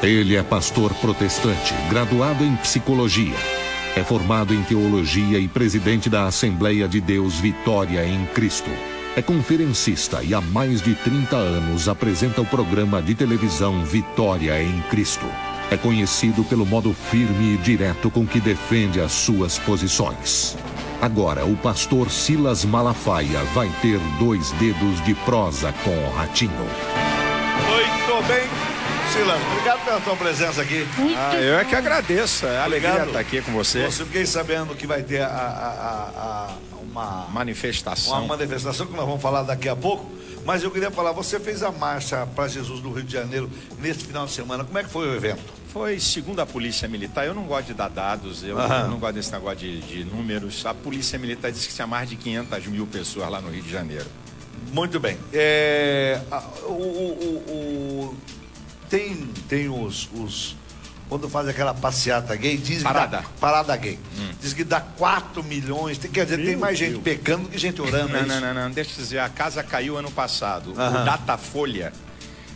Ele é pastor protestante, graduado em psicologia. É formado em teologia e presidente da Assembleia de Deus Vitória em Cristo. É conferencista e há mais de 30 anos apresenta o programa de televisão Vitória em Cristo. É conhecido pelo modo firme e direto com que defende as suas posições. Agora, o pastor Silas Malafaia vai ter 2 dedos de prosa com o Ratinho. Muito bem, Silas, obrigado pela tua presença aqui. Eu é que agradeço, é alegria estar aqui com você. Eu fiquei sabendo que vai ter uma manifestação. Uma manifestação que nós vamos falar daqui a pouco. Mas eu queria falar, você fez a marcha para Jesus no Rio de Janeiro nesse final de semana. Como é que foi o evento? Foi segundo a Polícia Militar. Eu não gosto de dar dados, eu não gosto desse negócio de números. A Polícia Militar disse que tinha mais de 500 mil pessoas lá no Rio de Janeiro. Muito bem. Tem os quando faz aquela passeata gay, diz parada gay. Diz que dá 4 milhões. Quer dizer, tem mais gente pecando do que gente orando. Não. Deixa eu dizer, a casa caiu ano passado. O Datafolha.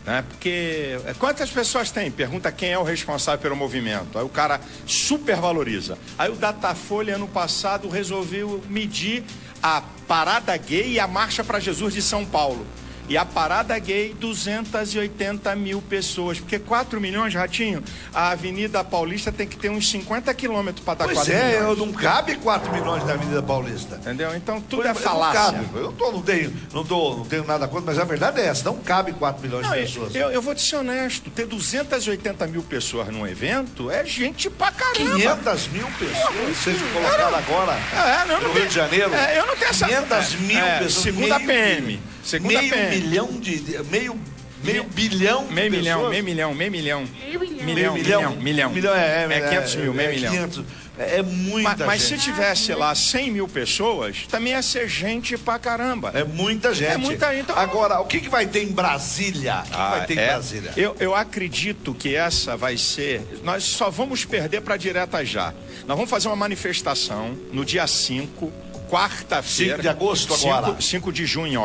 Né? Porque quantas pessoas tem? Pergunta quem é o responsável pelo movimento. Aí o cara supervaloriza. Aí o Datafolha ano passado resolveu medir a parada gay e a marcha para Jesus de São Paulo. E a parada gay, 280 mil pessoas. Porque 4 milhões, Ratinho, a Avenida Paulista tem que ter uns 50 quilômetros para dar 4 milhões. Não cabe 4 milhões na Avenida Paulista. Entendeu? Então tudo é falácia. Não cabe. Não tenho nada contra, mas a verdade é essa. Não cabe 4 milhões de pessoas. Eu vou te ser honesto. Ter 280 mil pessoas num evento é gente pra caramba. 500 mil pessoas? Vocês colocaram agora no Rio de Janeiro? Eu não tenho essa... 500 mil pessoas. Segundo a PM. Meio bilhão meio milhão. É 500 mil, meio milhão. 500, é muita gente. Mas se tivesse lá 100 mil pessoas, também ia ser gente pra caramba. É muita gente. É muita gente. Então... Agora, o que vai ter em Brasília? Eu acredito que essa vai ser... Nós só vamos perder pra direta já. Nós vamos fazer uma manifestação no dia 5, quarta-feira. 5 de agosto agora? 5 de junho,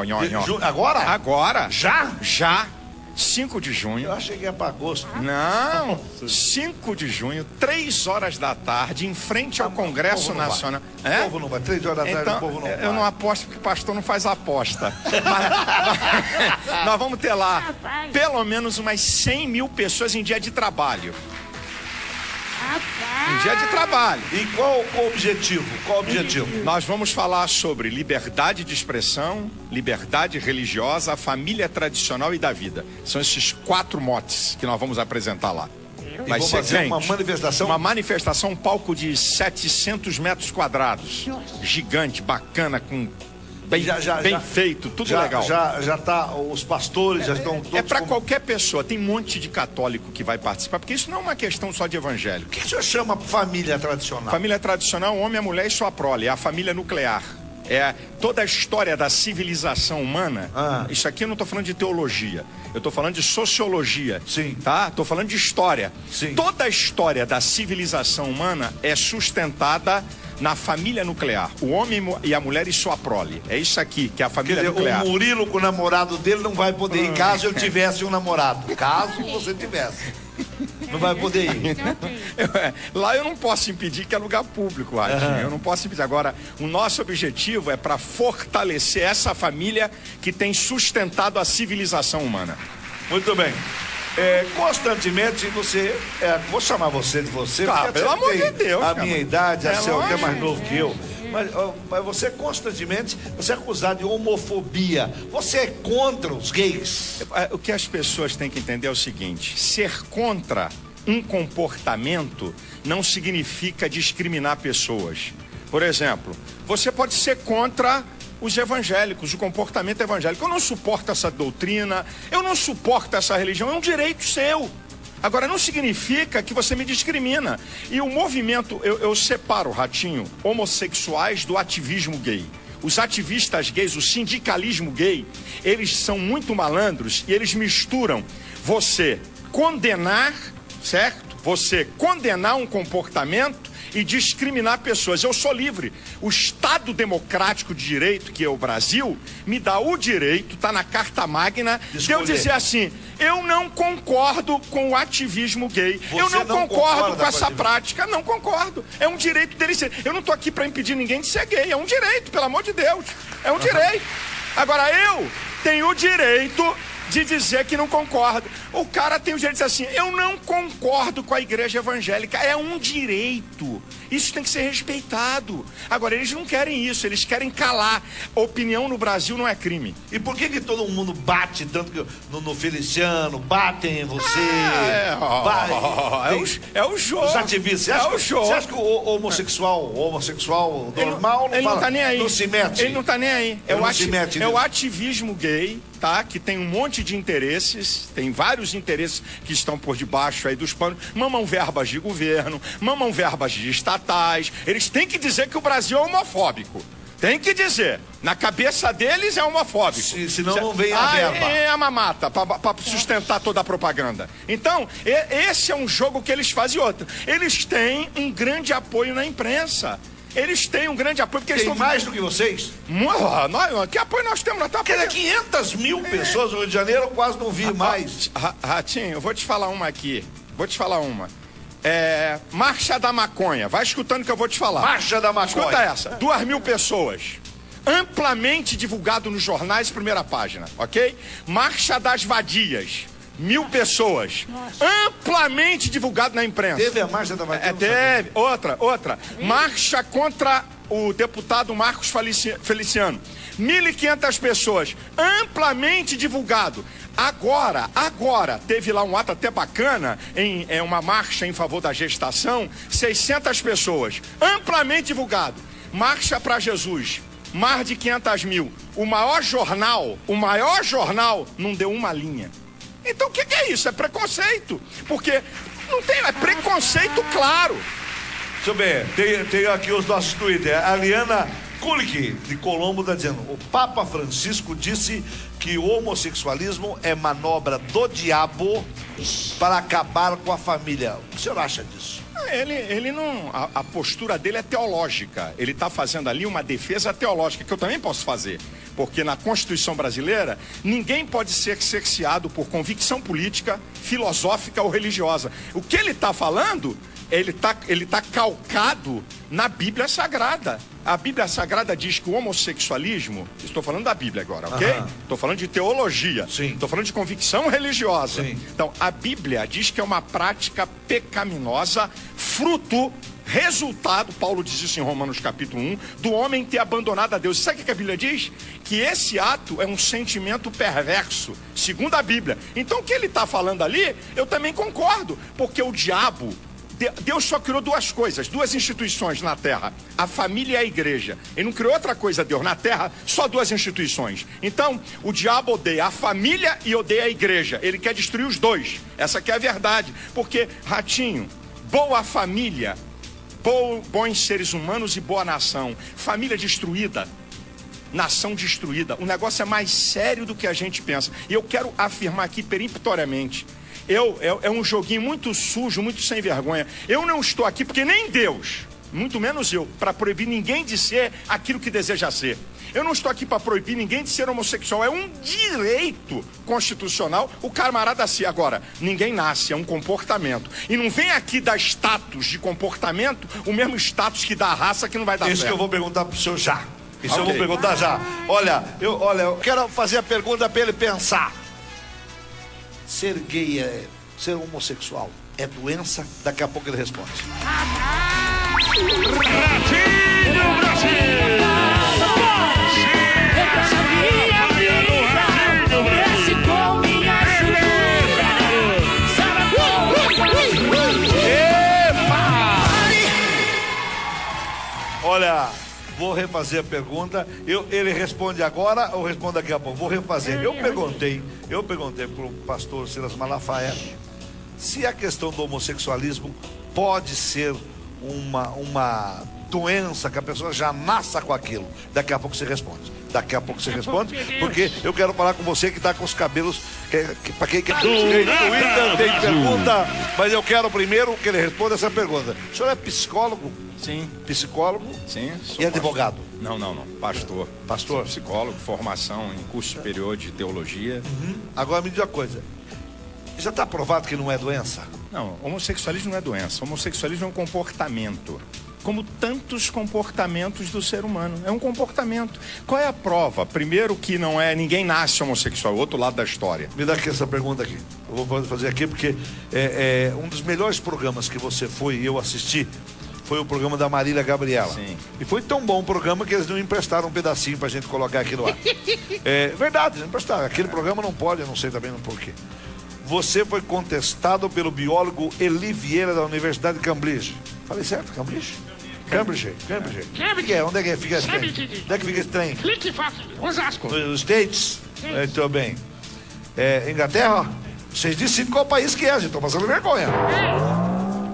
Agora? Agora. Já? Já. 5 de junho. Eu achei que ia para agosto. Não. 5 de junho, 3 horas da tarde, em frente ao Congresso Nacional. O povo não vai. 3 horas da tarde, então, o povo não vai. Eu não aposto porque pastor não faz aposta. Mas, nós vamos ter lá pelo menos umas 100 mil pessoas em dia de trabalho. Um dia de trabalho. E qual o objetivo? Nós vamos falar sobre liberdade de expressão, liberdade religiosa, a família tradicional e da vida. São esses 4 motes que nós vamos apresentar lá. Vai ser fazer uma manifestação? Uma manifestação, um palco de 700 metros quadrados. Gigante, bacana, com... Bem feito, tudo legal. Já tá, os pastores já estão todos... É para qualquer pessoa, tem um monte de católico que vai participar, porque isso não é uma questão só de evangélico. O que o senhor chama família tradicional? Família tradicional, homem, a mulher e sua prole, é a família nuclear. É toda a história da civilização humana. Isso aqui eu não estou falando de teologia, eu estou falando de sociologia. Sim. Tá? Estou falando de história. Sim. Toda a história da civilização humana é sustentada na família nuclear. O homem e a mulher e sua prole. É isso aqui, que é a família nuclear. O Murilo com o namorado dele não vai poder ir caso eu tivesse um namorado. Caso você tivesse. Não vai poder ir. Lá eu não posso impedir que é lugar público, Ratinho. Eu não posso impedir. Agora, o nosso objetivo é para fortalecer essa família que tem sustentado a civilização humana. Muito bem. Constantemente você... vou chamar você de você. Tá, pelo amor de Deus. A minha idade, você é até mais novo que eu. Mas você constantemente, você é acusado de homofobia. Você é contra os gays? O que as pessoas têm que entender é o seguinte: ser contra um comportamento não significa discriminar pessoas. Por exemplo, você pode ser contra os evangélicos, o comportamento evangélico. Eu não suporto essa doutrina, eu não suporto essa religião, é um direito seu. Agora, não significa que você me discrimina. E o movimento, eu separo, Ratinho, homossexuais do ativismo gay. Os ativistas gays, o sindicalismo gay, eles são muito malandros e eles misturam você condenar, certo? Você condenar um comportamento e discriminar pessoas. Eu sou livre. O Estado Democrático de Direito, que é o Brasil, me dá o direito, está na Carta Magna, de eu dizer assim, eu não concordo com o ativismo gay. Você eu não concordo com essa ativismo? prática. Não concordo. É um direito dele ser. Eu não estou aqui para impedir ninguém de ser gay. É um direito, pelo amor de Deus. É um direito. Agora, eu tenho o direito de dizer que não concordo. O cara tem o direito de dizer assim, eu não concordo com a igreja evangélica. É um direito. Isso tem que ser respeitado. Agora, eles não querem isso, eles querem calar. Opinião no Brasil não é crime. E por que todo mundo bate tanto no Feliciano, batem em você? É o jogo. Os ativistas. Você acha que o homossexual normal ele não tá nem aí. Não se mete? Ele não tá nem aí. É o ativismo gay, tá? Que tem um monte de interesses, tem vários interesses que estão por debaixo aí dos panos. Mamam verbas de governo, mamam verbas de estatais. Eles têm que dizer que o Brasil é homofóbico. Tem que dizer. Na cabeça deles é homofóbico. Senão não vem a verba. É a mamata, para sustentar toda a propaganda. Então, esse é um jogo que eles fazem. Outra. Eles têm um grande apoio na imprensa. Eles têm um grande apoio. Porque tem mais do que vocês? Que apoio nós temos? Nós porque 500 mil pessoas no Rio de Janeiro, eu quase não vi mais. Ratinho, eu vou te falar uma aqui. Marcha da Maconha. Vai escutando que eu vou te falar. Marcha da Maconha. Escuta essa. 2.000 pessoas. Amplamente divulgado nos jornais, primeira página, ok? Marcha das Vadias. 1.000 pessoas. Nossa. Amplamente divulgado na imprensa. Teve a Marcha da Vadia? Teve. Outra. Marcha contra o deputado Marcos Feliciano. 1.500 pessoas. Amplamente divulgado. Agora, teve lá um ato até bacana, uma marcha em favor da gestação, 600 pessoas. Amplamente divulgado. Marcha para Jesus. Mais de 500 mil. O maior jornal não deu uma linha. Então o que é isso? É preconceito. Porque não tem, é preconceito claro. Deixa eu ver, tem aqui os nossos Twitter. A Liana Kulik, de Colombo, está dizendo: o Papa Francisco disse que o homossexualismo é manobra do diabo para acabar com a família. O que o senhor acha disso? Ele não. A postura dele é teológica. Ele está fazendo ali uma defesa teológica, que eu também posso fazer. Porque na Constituição brasileira, ninguém pode ser cerceado por convicção política, filosófica ou religiosa. O que ele está falando, ele tá calcado na Bíblia Sagrada. A Bíblia Sagrada diz que o homossexualismo, estou falando da Bíblia agora, ok? Estou falando de teologia, estou falando de convicção religiosa. Sim. Então, a Bíblia diz que é uma prática pecaminosa, resultado, Paulo diz isso em Romanos capítulo 1, do homem ter abandonado a Deus. Sabe o que a Bíblia diz? Que esse ato é um sentimento perverso, segundo a Bíblia. Então, o que ele está falando ali, eu também concordo, porque o diabo... Deus só criou duas coisas, duas instituições na terra, a família e a igreja. Ele não criou outra coisa, Deus, na terra, só duas instituições. Então, o diabo odeia a família e odeia a igreja. Ele quer destruir os dois. Essa que é a verdade. Porque, Ratinho, boa família, bons seres humanos e boa nação. Família destruída, nação destruída. O negócio é mais sério do que a gente pensa. E eu quero afirmar aqui peremptoriamente, é um joguinho muito sujo, muito sem vergonha. Eu não estou aqui porque nem Deus, muito menos eu, para proibir ninguém de ser aquilo que deseja ser. Eu não estou aqui para proibir ninguém de ser homossexual. É um direito constitucional o camarada ser. Agora, ninguém nasce, é um comportamento. E não vem aqui dar status de comportamento, o mesmo status que dá a raça, que não vai dar certo. Isso que eu vou perguntar pro senhor já. Isso eu vou perguntar já. Olha, eu quero fazer a pergunta para ele pensar. Ser gay, ser homossexual é doença? Daqui a pouco ele responde. Ratinho Brasil! Olha, vou refazer a pergunta. Ele responde agora ou responde daqui a pouco? Vou refazer. Eu perguntei para o pastor Silas Malafaia se a questão do homossexualismo pode ser uma doença que a pessoa já nasça com aquilo. Daqui a pouco você responde. Porque eu quero falar com você que está com os cabelos. Para quem quer Twitter, tem pergunta, mas eu quero primeiro que ele responda essa pergunta. O senhor é psicólogo? Sim. Psicólogo? Sim. E advogado? Não. Pastor. Pastor? Sou psicólogo, formação em curso superior de teologia. Agora me diz uma coisa. Já está provado que não é doença? Não, homossexualismo não é doença. Homossexualismo é um comportamento. Como tantos comportamentos do ser humano. É um comportamento. Qual é a prova? Primeiro que não é... Ninguém nasce homossexual. Outro lado da história. Me dá aqui essa pergunta aqui. Eu vou fazer aqui porque um dos melhores programas que você foi e eu assisti foi o programa da Marília Gabriela. Sim. E foi tão bom o programa que eles não emprestaram um pedacinho pra gente colocar aqui no ar. É verdade, não emprestaram. Aquele programa não pode, eu não sei também no porquê. Você foi contestado pelo biólogo Eli Vieira da Universidade de Cambridge. Falei certo? Cambridge? Cambridge. Onde é que é? Onde é que fica esse trem? Onde é que fica esse trem? Clique fácil, Osasco. Nos States? Muito bem. Inglaterra? Vocês decidem qual país que é, gente. Estão passando vergonha.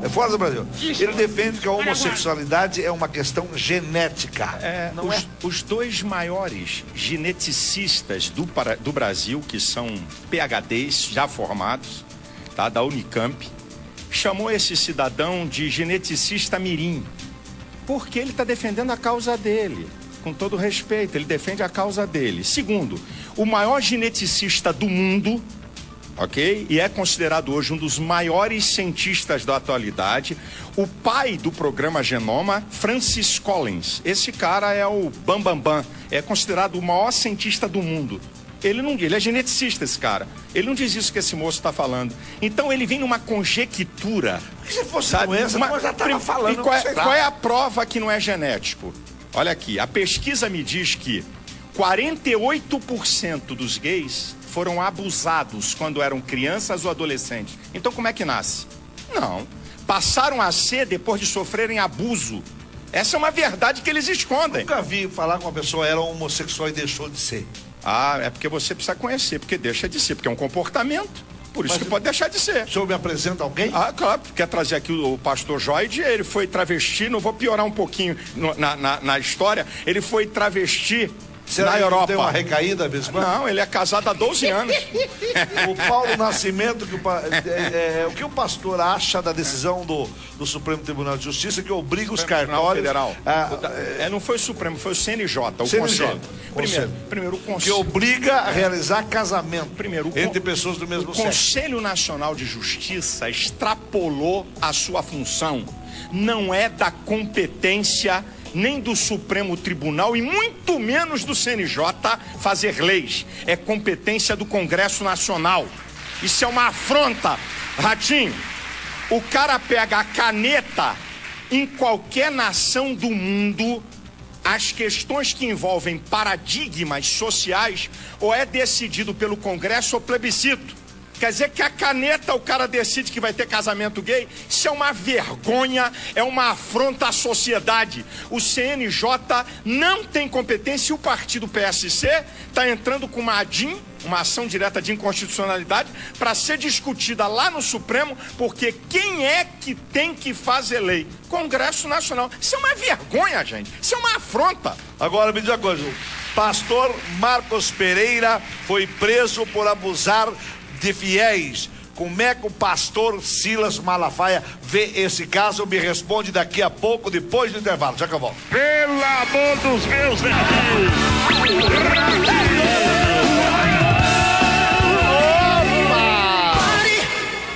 É fora do Brasil. Isso. Ele defende que a homossexualidade é uma questão genética. Não é? Os dois maiores geneticistas do Brasil, que são PhDs já formados, tá, da Unicamp, chamou esse cidadão de geneticista mirim, porque ele está defendendo a causa dele. Com todo respeito, ele defende a causa dele. Segundo, o maior geneticista do mundo, ok? E é considerado hoje um dos maiores cientistas da atualidade, o pai do programa Genoma, Francis Collins. Esse cara é o bambambam, é considerado o maior cientista do mundo. Ele é geneticista, esse cara. Ele não diz isso que esse moço está falando. Então ele vem numa conjectura. Se fosse doença, eu já estava falando. E qual é a prova que não é genético? Olha aqui, a pesquisa me diz que 48% dos gays foram abusados quando eram crianças ou adolescentes. Então como é que nasce? Não. Passaram a ser depois de sofrerem abuso. Essa é uma verdade que eles escondem. Nunca vi falar que uma pessoa era homossexual e deixou de ser. Ah, é porque você precisa conhecer, porque deixa de ser, porque é um comportamento. Por isso que pode deixar de ser. O senhor me apresenta alguém? Ah, claro, quer trazer aqui o pastor Joide, ele foi travesti, não vou piorar um pouquinho na história, ele foi travesti na Europa. Tem uma recaída, vez quando? Não, ele é casado há 12 anos. O Paulo Nascimento, o que o pastor acha da decisão do Supremo Tribunal de Justiça que obriga os cartórios... Federal. Não foi o Supremo, foi o CNJ, o Conselho. Primeiro o Conselho. Que obriga a realizar casamento entre pessoas do mesmo sexo. O Conselho Nacional de Justiça extrapolou a sua função. Não é da competência nem do Supremo Tribunal e muito menos do CNJ fazer leis. É competência do Congresso Nacional. Isso é uma afronta. Ratinho, o cara pega a caneta em qualquer nação do mundo, as questões que envolvem paradigmas sociais, ou é decidido pelo Congresso ou plebiscito. Quer dizer que a caneta o cara decide que vai ter casamento gay? Isso é uma vergonha, é uma afronta à sociedade. O CNJ não tem competência e o partido PSC está entrando com uma ADIM, uma ação direta de inconstitucionalidade, para ser discutida lá no Supremo, porque quem é que tem que fazer lei? Congresso Nacional. Isso é uma vergonha, gente. Isso é uma afronta. Agora me diz uma coisa, o pastor Marcos Pereira foi preso por abusar de fiéis. Como é que o pastor Silas Malafaia vê esse caso? Me responde daqui a pouco, depois do intervalo. Já que eu volto. Pelo amor dos meus Deus!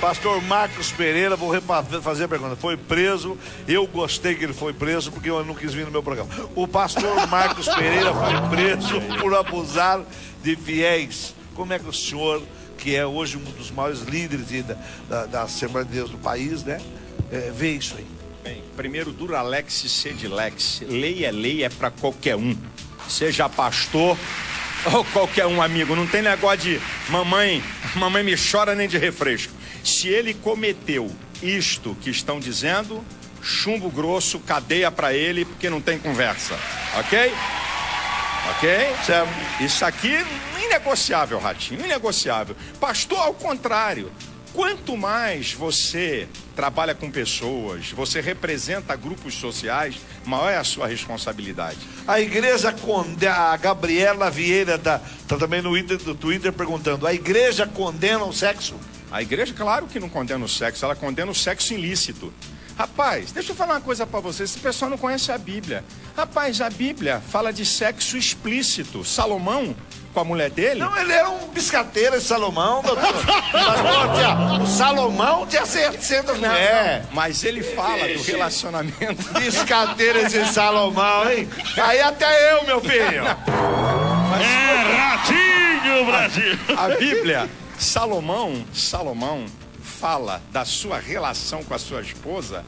Pastor Marcos Pereira, vou fazer a pergunta. Foi preso, eu gostei que ele foi preso, porque eu não quis vir no meu programa. O pastor Marcos Pereira foi preso por abusar de fiéis. Como é que o senhor, que é hoje um dos maiores líderes da Assembleia de Deus do país, né, vê isso aí? Bem, primeiro, Duralex sed lex. Lei é para qualquer um. Seja pastor ou qualquer um, amigo. Não tem negócio de mamãe me chora nem de refresco. Se ele cometeu isto que estão dizendo, chumbo grosso, cadeia para ele, porque não tem conversa. Ok? Ok? Certo. Isso aqui, inegociável, Ratinho, inegociável. Pastor, ao contrário. Quanto mais você trabalha com pessoas, você representa grupos sociais, maior é a sua responsabilidade. A igreja, a Gabriela Vieira tá também no Twitter perguntando, a igreja condena o sexo? A igreja, claro que não condena o sexo, ela condena o sexo ilícito. Rapaz, deixa eu falar uma coisa pra vocês, esse pessoal não conhece a Bíblia. Rapaz, a Bíblia fala de sexo explícito. Salomão com a mulher dele? Não, ele era um biscateiro de Salomão, doutor. O Salomão tinha 700 mulheres. Mas ele fala do relacionamento. Biscateiro de Salomão, hein? Aí até eu, meu filho. É ratinho, Brasil. A Bíblia, Salomão fala da sua relação com a sua esposa,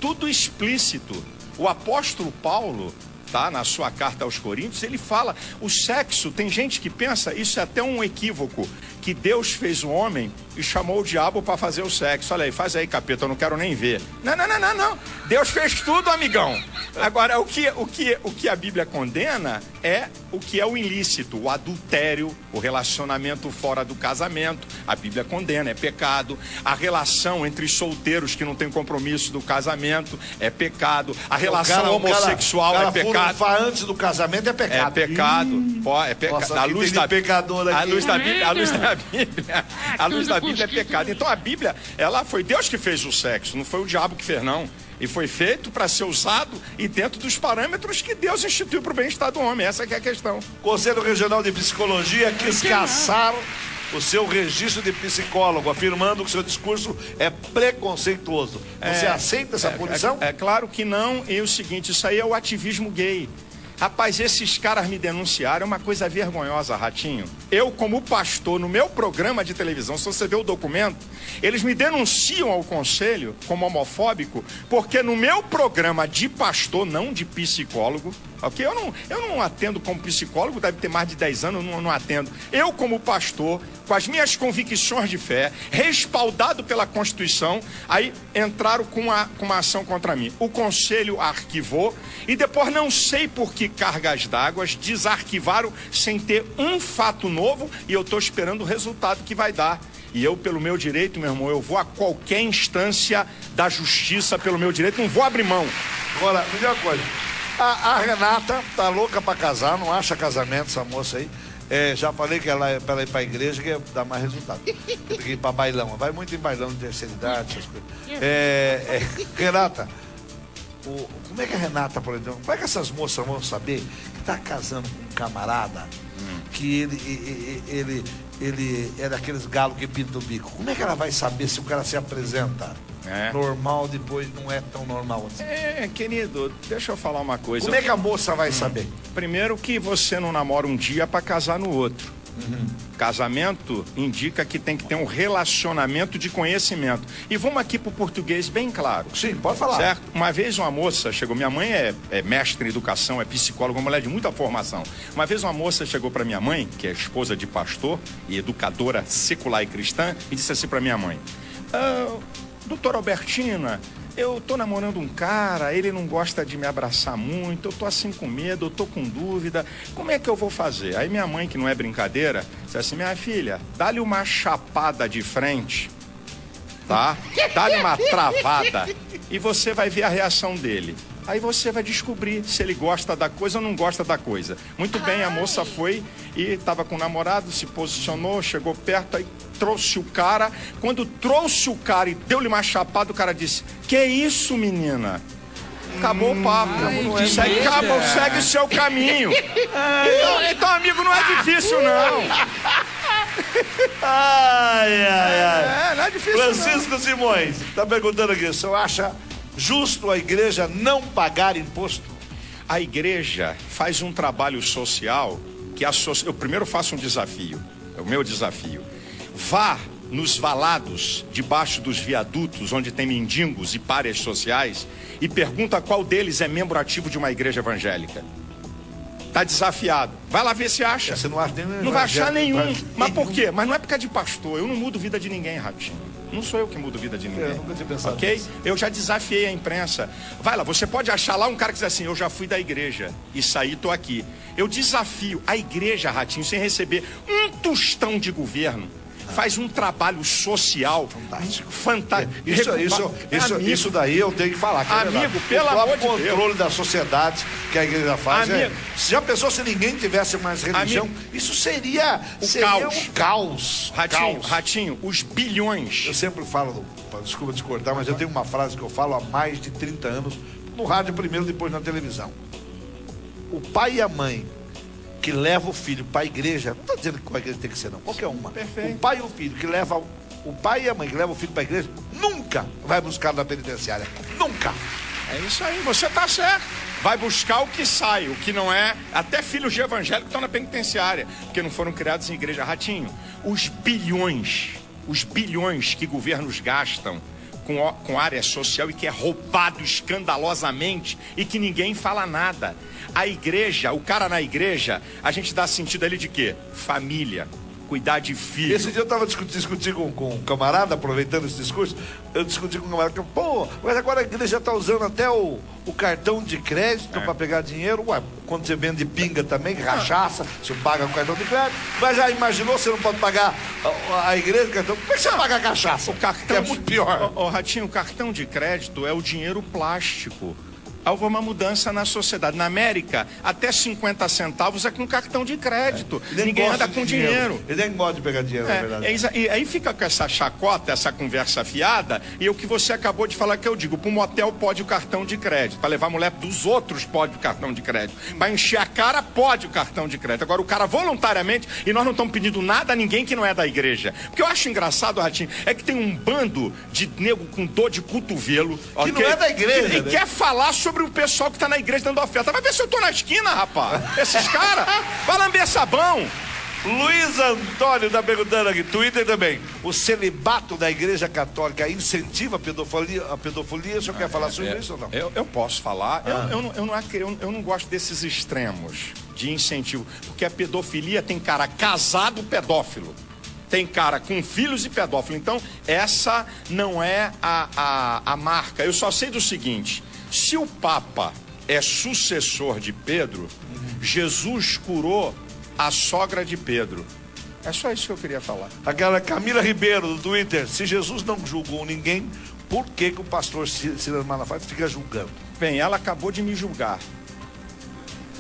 tudo explícito. O apóstolo Paulo, tá, na sua carta aos Coríntios, ele fala, o sexo, tem gente que pensa, isso é até um equívoco, que Deus fez o homem e chamou o diabo para fazer o sexo. Olha aí, faz aí, capeta, eu não quero nem ver. Não. Deus fez tudo, amigão. Agora, o que a Bíblia condena é o que é o ilícito, o adultério, o relacionamento fora do casamento. A Bíblia condena, é pecado. A relação entre solteiros que não tem compromisso do casamento é pecado. A relação homossexual é pecado. Antes do casamento é pecado. É pecado. É pecado. Nossa, a luz da Bíblia é pecado. Então a Bíblia, ela foi Deus que fez o sexo, não foi o diabo que fez, não. E foi feito para ser usado e dentro dos parâmetros que Deus instituiu para o bem-estar do homem. Essa que é a questão. Conselho Regional de Psicologia quis caçar o seu registro de psicólogo, afirmando que seu discurso é preconceituoso. Você aceita essa punição? É claro que não. E o seguinte, isso aí é o ativismo gay. Rapaz, esses caras me denunciaram, é uma coisa vergonhosa, Ratinho. Eu, como pastor, no meu programa de televisão, se você ver o documento, eles me denunciam ao conselho como homofóbico, porque no meu programa de pastor, não de psicólogo, ok? Eu não atendo como psicólogo, deve ter mais de 10 anos, eu não atendo. Eu, como pastor, com as minhas convicções de fé, respaldado pela Constituição, aí entraram com uma ação contra mim. O conselho arquivou e depois, não sei por que cargas d'água, desarquivaram sem ter um fato novo e eu estou esperando o resultado que vai dar. E eu, pelo meu direito, meu irmão, eu vou a qualquer instância da justiça pelo meu direito, não vou abrir mão. Agora, melhor coisa. A Renata tá louca pra casar, não acha casamento essa moça aí. Já falei que ela é pra ela ir pra igreja que dá mais resultado. Tem que ir pra bailão. Vai muito em bailão de terceira idade, essas coisas. Renata, como é que a Renata, por exemplo, como é que essas moças vão saber que tá casando com um camarada que ele é daqueles galos que pinta o bico? Como é que ela vai saber se o cara se apresenta normal, depois não é tão normal assim? Querido, deixa eu falar uma coisa. Como é que a moça vai saber? Primeiro que você não namora um dia para casar no outro. Casamento indica que tem que ter um relacionamento de conhecimento. E vamos aqui pro português bem claro. Sim, pode falar. Certo? Uma vez uma moça chegou, minha mãe é mestre em educação, é psicóloga, uma mulher de muita formação. Uma vez uma moça chegou para minha mãe, que é esposa de pastor e educadora secular e cristã, e disse assim para minha mãe: doutora Albertina, eu tô namorando um cara, ele não gosta de me abraçar muito, eu tô assim com medo, eu tô com dúvida, como é que eu vou fazer? Aí minha mãe, que não é brincadeira, disse assim: minha filha, dá-lhe uma chapada de frente, tá? Dá-lhe uma travada e você vai ver a reação dele. Aí você vai descobrir se ele gosta da coisa ou não gosta da coisa. Muito bem, a moça foi e estava com o namorado, se posicionou, chegou perto, aí trouxe o cara. Quando trouxe o cara e deu-lhe uma chapada, o cara disse: que isso, menina? Acabou o papo. Segue o seu caminho. Então, amigo, não é difícil, não. Não é difícil, Francisco não. Simões está perguntando aqui: o senhor acha justo a igreja não pagar imposto? A igreja faz um trabalho social que eu primeiro faço um desafio, é o meu desafio. Vá nos valados, debaixo dos viadutos, onde tem mendigos e párias sociais, e pergunta qual deles é membro ativo de uma igreja evangélica. Tá desafiado. Vai lá ver se acha. Você não acha nenhum? Não vai achar nenhum. Mas por quê? Mas não é por causa de pastor. Eu não mudo vida de ninguém, Ratinho. Não sou eu que mudo vida de ninguém. Eu nunca tinha pensado nisso. Eu já desafiei a imprensa. Vai lá, você pode achar lá um cara que diz assim: eu já fui da igreja e saí, tô aqui. Eu desafio a igreja, Ratinho, sem receber um tostão de governo, faz um trabalho social fantástico. Isso daí eu tenho que falar. Que amigo, pelo amor de Deus. O controle da sociedade que a igreja faz. Se já pensou se ninguém tivesse mais religião, isso seria um caos. Ratinho, os bilhões. Eu sempre falo, desculpa te cortar, mas eu tenho uma frase que eu falo há mais de 30 anos, no rádio primeiro, depois na televisão. O pai e a mãe que leva o filho para a igreja, não estou dizendo que qual igreja tem que ser não, qualquer uma. Perfeito. O pai e o filho que leva, o pai e a mãe que levam o filho para a igreja, nunca vai buscar na penitenciária. Nunca. É isso aí, você está certo. Vai buscar o que sai, o que não é. Até filhos de evangélico estão na penitenciária, porque não foram criados em igreja. Ratinho, os bilhões que governos gastam com área social e que é roubado escandalosamente e que ninguém fala nada. A igreja, o cara na igreja, a gente dá sentido ali de quê? Família, cuidar de filho. Esse dia eu estava discutindo com um camarada, aproveitando esse discurso, eu discuti com um camarada, pô, mas agora a igreja está usando até o cartão de crédito para pegar dinheiro. Ué, quando você vende pinga também, cachaça, você paga com cartão de crédito. Mas já imaginou, você não pode pagar a igreja, o cartão? Como é que você paga a cachaça? O cartão que é muito pior. Ratinho, o cartão de crédito é o dinheiro plástico. Houve uma mudança na sociedade. Na América, até 50 centavos é com cartão de crédito. Ninguém anda com dinheiro. Ele nem gosta de pegar dinheiro, na verdade. E aí fica com essa chacota, essa conversa fiada, e o que você acabou de falar que eu digo, para o motel pode o cartão de crédito, para levar a mulher dos outros pode o cartão de crédito, para encher a cara pode o cartão de crédito. Agora o cara voluntariamente, e nós não estamos pedindo nada a ninguém que não é da igreja. Porque eu acho engraçado, Ratinho, é que tem um bando de nego com dor de cotovelo, que não é da igreja, e quer falar sobre o pessoal que está na igreja dando oferta. Vai ver se eu tô na esquina, rapaz. Esses caras, vai lamber sabão. Luiz Antônio está perguntando aqui, Twitter também. O celibato da igreja católica incentiva a pedofilia? O senhor quer falar sobre isso ou não? Eu posso falar. Eu não gosto desses extremos de incentivo. Porque a pedofilia tem cara casado pedófilo. Tem cara com filhos e pedófilo. Então, essa não é a marca. Eu só sei do seguinte: se o Papa é sucessor de Pedro, Jesus curou a sogra de Pedro. É só isso que eu queria falar. Aquela Camila Ribeiro do Twitter: se Jesus não julgou ninguém, por que o pastor Silas Malafaia fica julgando? Bem, ela acabou de me julgar.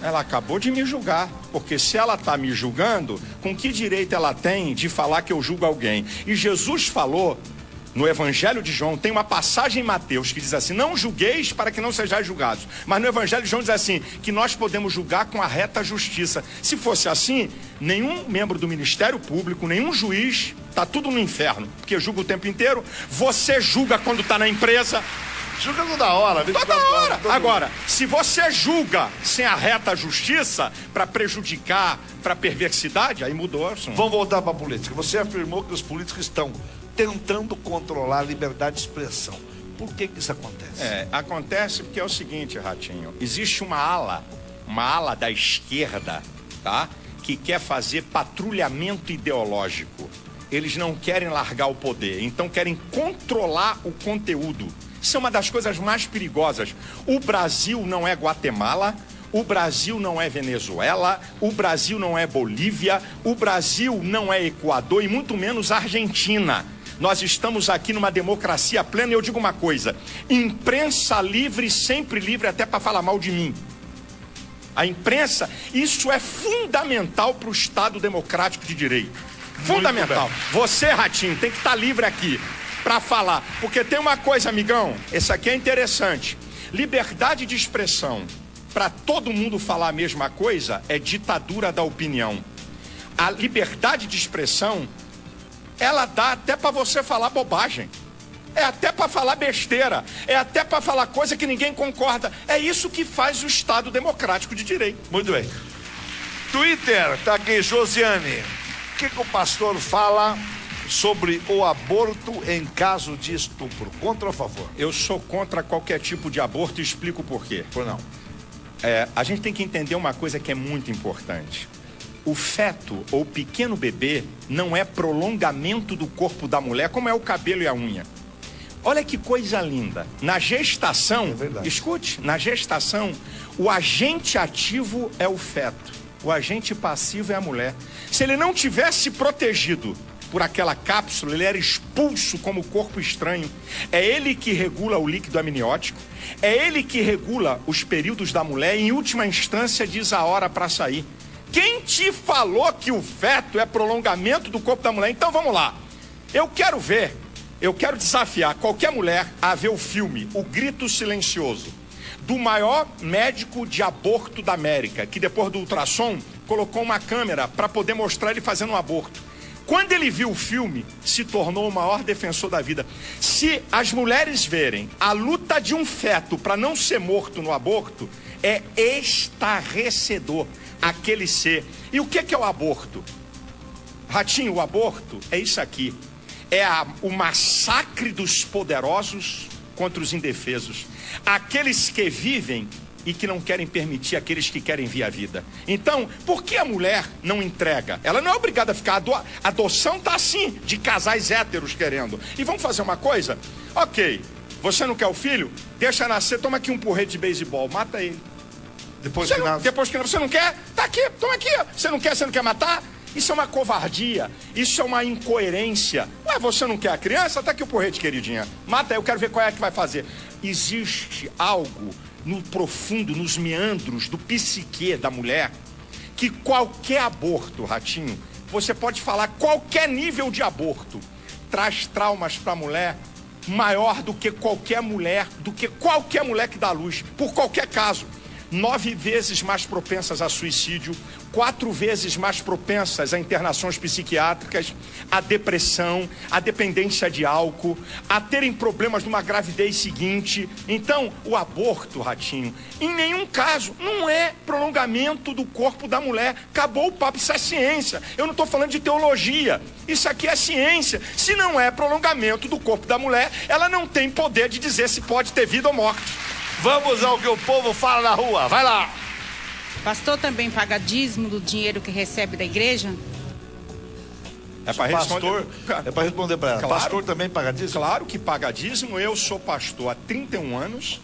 Ela acabou de me julgar, porque se ela está me julgando, com que direito ela tem de falar que eu julgo alguém? E Jesus falou no Evangelho de João, tem uma passagem em Mateus que diz assim: não julgueis para que não sejais julgados. Mas no Evangelho de João diz assim, que nós podemos julgar com a reta justiça. Se fosse assim, nenhum membro do Ministério Público, nenhum juiz, está tudo no inferno, porque julga o tempo inteiro. Você julga quando está na empresa. Julga toda hora. Toda hora. Agora, se você julga sem a reta justiça para prejudicar, para perversidade, aí mudou o assunto. Vamos voltar para a política. Você afirmou que os políticos estão tentando controlar a liberdade de expressão. Por que isso acontece? Acontece porque é o seguinte, Ratinho. Existe uma ala da esquerda, tá? Que quer fazer patrulhamento ideológico. Eles não querem largar o poder, então querem controlar o conteúdo. Isso é uma das coisas mais perigosas. O Brasil não é Guatemala, o Brasil não é Venezuela, o Brasil não é Bolívia, o Brasil não é Equador e muito menos Argentina. Nós estamos aqui numa democracia plena e eu digo uma coisa: imprensa livre, sempre livre, até para falar mal de mim. A imprensa, isso é fundamental para o Estado democrático de direito. Fundamental. Você, Ratinho, tem que estar livre aqui para falar, porque tem uma coisa, amigão, esse aqui é interessante: liberdade de expressão para todo mundo falar a mesma coisa é ditadura da opinião. A liberdade de expressão, ela dá até para você falar bobagem, é até para falar besteira, é até para falar coisa que ninguém concorda. É isso que faz o Estado democrático de direito. Muito bem. Twitter, tá aqui, Josiane. O que o pastor fala sobre o aborto em caso de estupro? Contra ou a favor? Eu sou contra qualquer tipo de aborto e explico por quê. Por não. A gente tem que entender uma coisa que é muito importante. O feto ou pequeno bebê não é prolongamento do corpo da mulher, como é o cabelo e a unha. Olha que coisa linda. Na gestação, escute, na gestação, o agente ativo é o feto, o agente passivo é a mulher. Se ele não tivesse protegido por aquela cápsula, ele era expulso como corpo estranho. É ele que regula o líquido amniótico, é ele que regula os períodos da mulher e, em última instância, diz a hora para sair. Quem te falou que o feto é prolongamento do corpo da mulher? Então vamos lá. Eu quero desafiar qualquer mulher a ver o filme O Grito Silencioso. do maior médico de aborto da América, que depois do ultrassom colocou uma câmera para poder mostrar ele fazendo um aborto. Quando ele viu o filme, se tornou o maior defensor da vida. Se as mulheres verem a luta de um feto para não ser morto no aborto, é estarrecedor aquele ser. E o que é o aborto? Ratinho, o aborto é isso aqui. É o massacre dos poderosos contra os indefesos. Aqueles que vivem e que não querem permitir aqueles que querem vir à vida. Então, por que a mulher não entrega? Ela não é obrigada a ficar. A adoção está assim, de casais héteros querendo. E vamos fazer uma coisa? Ok, você não quer o filho? Deixa nascer, toma aqui um porrete de beisebol, mata ele. Depois que você não quer? Tá aqui, toma aqui. Você não quer matar? Isso é uma covardia, isso é uma incoerência. Ué, você não quer a criança? Tá aqui o porrete, queridinha. Mata, eu quero ver qual é que vai fazer. Existe algo no profundo, nos meandros do psique da mulher, que qualquer aborto, Ratinho, você pode falar qualquer nível de aborto, traz traumas para a mulher maior do que qualquer mulher que dá luz, por qualquer caso. 9 vezes mais propensas a suicídio, 4 vezes mais propensas a internações psiquiátricas, a depressão, a dependência de álcool, a terem problemas numa gravidez seguinte. Então, o aborto, Ratinho, em nenhum caso, não é prolongamento do corpo da mulher. Acabou o papo, isso é ciência. Eu não estou falando de teologia. Isso aqui é ciência. Se não é prolongamento do corpo da mulher, ela não tem poder de dizer se pode ter vida ou morte. Vamos ao que o povo fala na rua. Vai lá. Pastor também paga dízimo do dinheiro que recebe da igreja? É para responder. É para responder para ela. Claro, pastor também paga dízimo? Claro que paga dízimo. Eu sou pastor há 31 anos.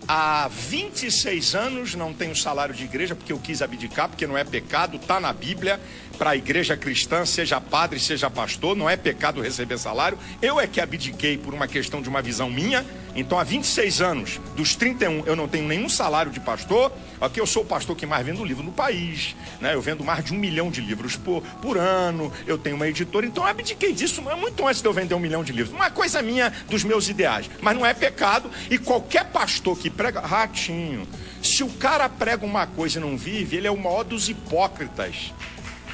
Há 26 anos não tenho salário de igreja porque eu quis abdicar, porque não é pecado, está na Bíblia. Para a igreja cristã, seja padre, seja pastor, não é pecado receber salário. Eu é que abdiquei por uma questão de uma visão minha. Então há 26 anos, dos 31, eu não tenho nenhum salário de pastor. Aqui eu sou o pastor que mais vendo livro no país, né? Eu vendo mais de 1 milhão de livros por ano. Eu tenho uma editora, então eu abdiquei disso muito antes de eu vender 1 milhão de livros. Uma coisa minha, dos meus ideais. Mas não é pecado. E qualquer pastor que prega, Ratinho, se o cara prega uma coisa e não vive, ele é o maior dos hipócritas.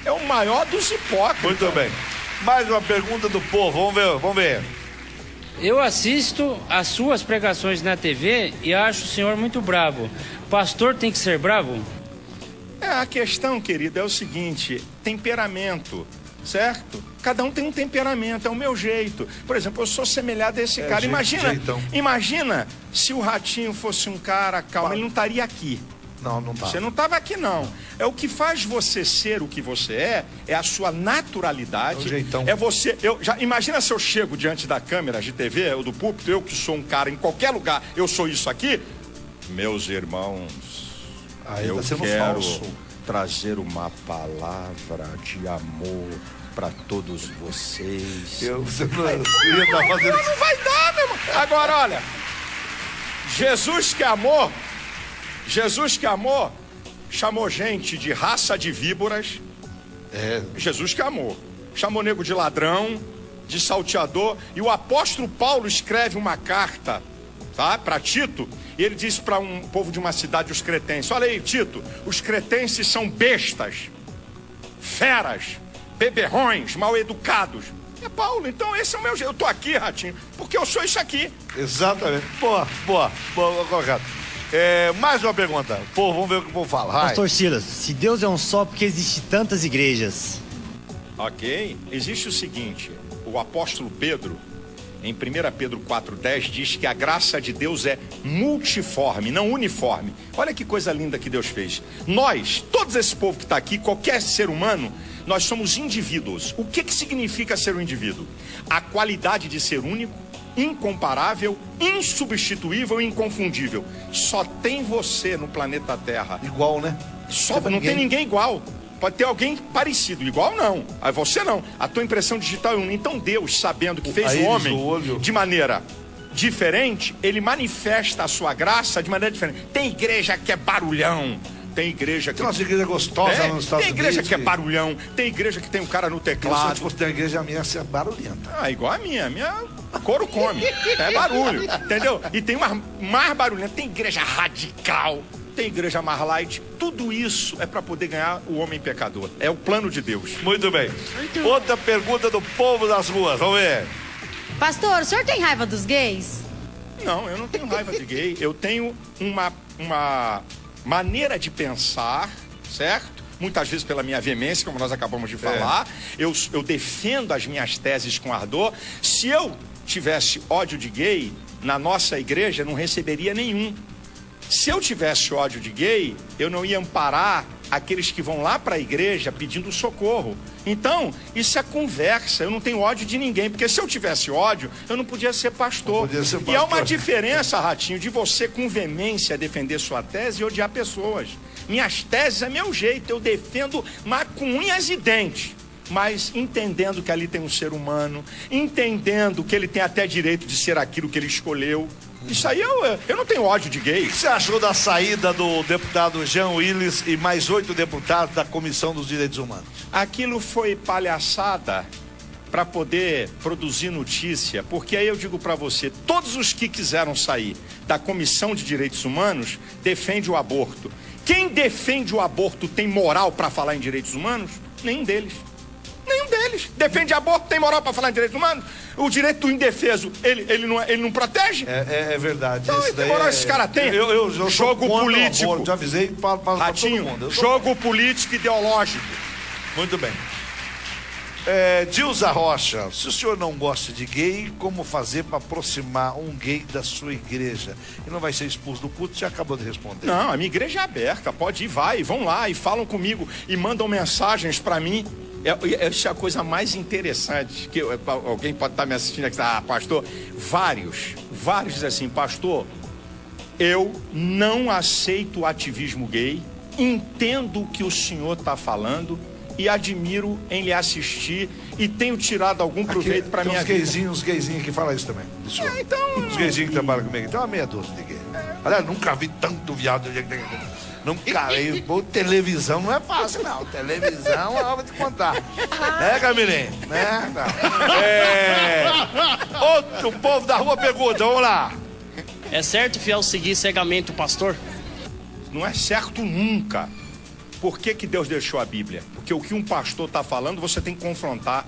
É o maior dos hipócritas. Muito bem. Mais uma pergunta do povo. Vamos ver. Eu assisto as suas pregações na TV e acho o senhor muito bravo. Pastor tem que ser bravo? A questão, querido, é o seguinte: temperamento, certo? Cada um tem um temperamento, é o meu jeito. Por exemplo, eu sou semelhante a esse cara. Imagina se o Ratinho fosse um cara calmo, ele não estaria aqui. Não tá. Você não estava aqui, não. É o que faz você ser o que você é a sua naturalidade. É o jeitão. É você. Imagina se eu chego diante da câmera de TV ou do púlpito, eu que sou um cara em qualquer lugar, eu sou isso aqui. Meus irmãos, eu quero trazer uma palavra de amor para todos vocês. Você não ia fazendo... Não vai dar, meu irmão. Agora, olha, Jesus que amou, chamou gente de raça de víboras. Jesus que amou. Chamou nego de ladrão, de salteador. E o apóstolo Paulo escreve uma carta, tá, para Tito. E ele diz para um povo de uma cidade, os cretenses: olha aí, Tito, os cretenses são bestas, feras, beberrões, mal educados. É Paulo, então esse é o meu jeito. Eu tô aqui, Ratinho, porque eu sou isso aqui. Exatamente. Boa, colocado. Mais uma pergunta. Pô, vamos ver o que o povo fala. Pastor Silas, se Deus é um só, por que existem tantas igrejas? Ok. Existe o seguinte: o apóstolo Pedro, em 1 Pedro 4,10, diz que a graça de Deus é multiforme, não uniforme. Olha que coisa linda que Deus fez. Nós, todos esse povo que está aqui, qualquer ser humano, nós somos indivíduos. O que significa ser um indivíduo? A qualidade de ser único, incomparável, insubstituível e inconfundível. Só tem você no planeta Terra. Igual, né? Não tem ninguém igual. Pode ter alguém parecido, igual não. Aí você não. A tua impressão digital é única. Então Deus, sabendo que fez o homem de maneira diferente, ele manifesta a sua graça de maneira diferente. Tem igreja que é barulhão. Tem igreja que... Nossa igreja gostosa nos Estados Unidos. Tem igreja que é barulhão. Tem igreja que tem um cara no teclado. Se fosse da igreja, a minha ia ser barulhenta. Igual a minha. A minha Couro come. É barulho, entendeu? E tem mais barulho. Tem igreja radical, tem igreja mais light. Tudo isso é para poder ganhar o homem pecador. É o plano de Deus. Muito bem. Outra pergunta do povo das ruas. Vamos ver. Pastor, o senhor tem raiva dos gays? Não, eu não tenho raiva de gay. Eu tenho uma maneira de pensar, certo? Muitas vezes pela minha veemência, como nós acabamos de falar. Eu defendo as minhas teses com ardor. Se eu tivesse ódio de gay, na nossa igreja não receberia nenhum. Se eu tivesse ódio de gay, eu não ia amparar aqueles que vão lá para a igreja pedindo socorro. Então, isso é conversa. Eu não tenho ódio de ninguém, porque se eu tivesse ódio, eu não podia ser pastor. E há uma diferença, Ratinho, de você com veemência defender sua tese e odiar pessoas. Minhas teses é meu jeito, eu defendo mas com unhas e dentes. Mas entendendo que ali tem um ser humano, entendendo que ele tem até direito de ser aquilo que ele escolheu. Isso aí eu não tenho ódio de gay. O que você achou da saída do deputado Jean Willis e mais 8 deputados da Comissão dos Direitos Humanos? Aquilo foi palhaçada para poder produzir notícia, porque aí eu digo para você, todos os que quiseram sair da Comissão de Direitos Humanos defendem o aborto. Quem defende o aborto tem moral para falar em direitos humanos? Nenhum deles. Nenhum deles. Defende aborto, tem moral para falar em direitos humanos? O direito do indefeso, ele não protege? É verdade. Então, que moral esses caras têm? Eu jogo político. Já avisei para Ratinho, todo mundo. Jogo político ideológico. Muito bem. Dilza Rocha, se o senhor não gosta de gay, como fazer para aproximar um gay da sua igreja? E não vai ser expulso do culto, já acabou de responder. Não, a minha igreja é aberta, pode ir, vão lá e falam comigo e mandam mensagens para mim. Essa é a coisa mais interessante, que alguém pode estar me assistindo aqui, pastor, vários dizem assim, pastor, eu não aceito o ativismo gay, entendo o que o senhor está falando e admiro em lhe assistir e tenho tirado algum proveito para minha vida. Os gayzinhos que falam isso também. Então... Os gayzinhos que trabalham comigo, então é uma meia dúzia de gay. Aliás, nunca vi tanto viado. Nunca vi. Televisão não é fácil, não. Televisão, eu vou te contar. Camilinho? Outro povo da rua pergunta, vamos lá. É certo, fiel, seguir cegamente o pastor? Não é certo nunca. Por que Deus deixou a Bíblia? Porque o que um pastor está falando, você tem que confrontar.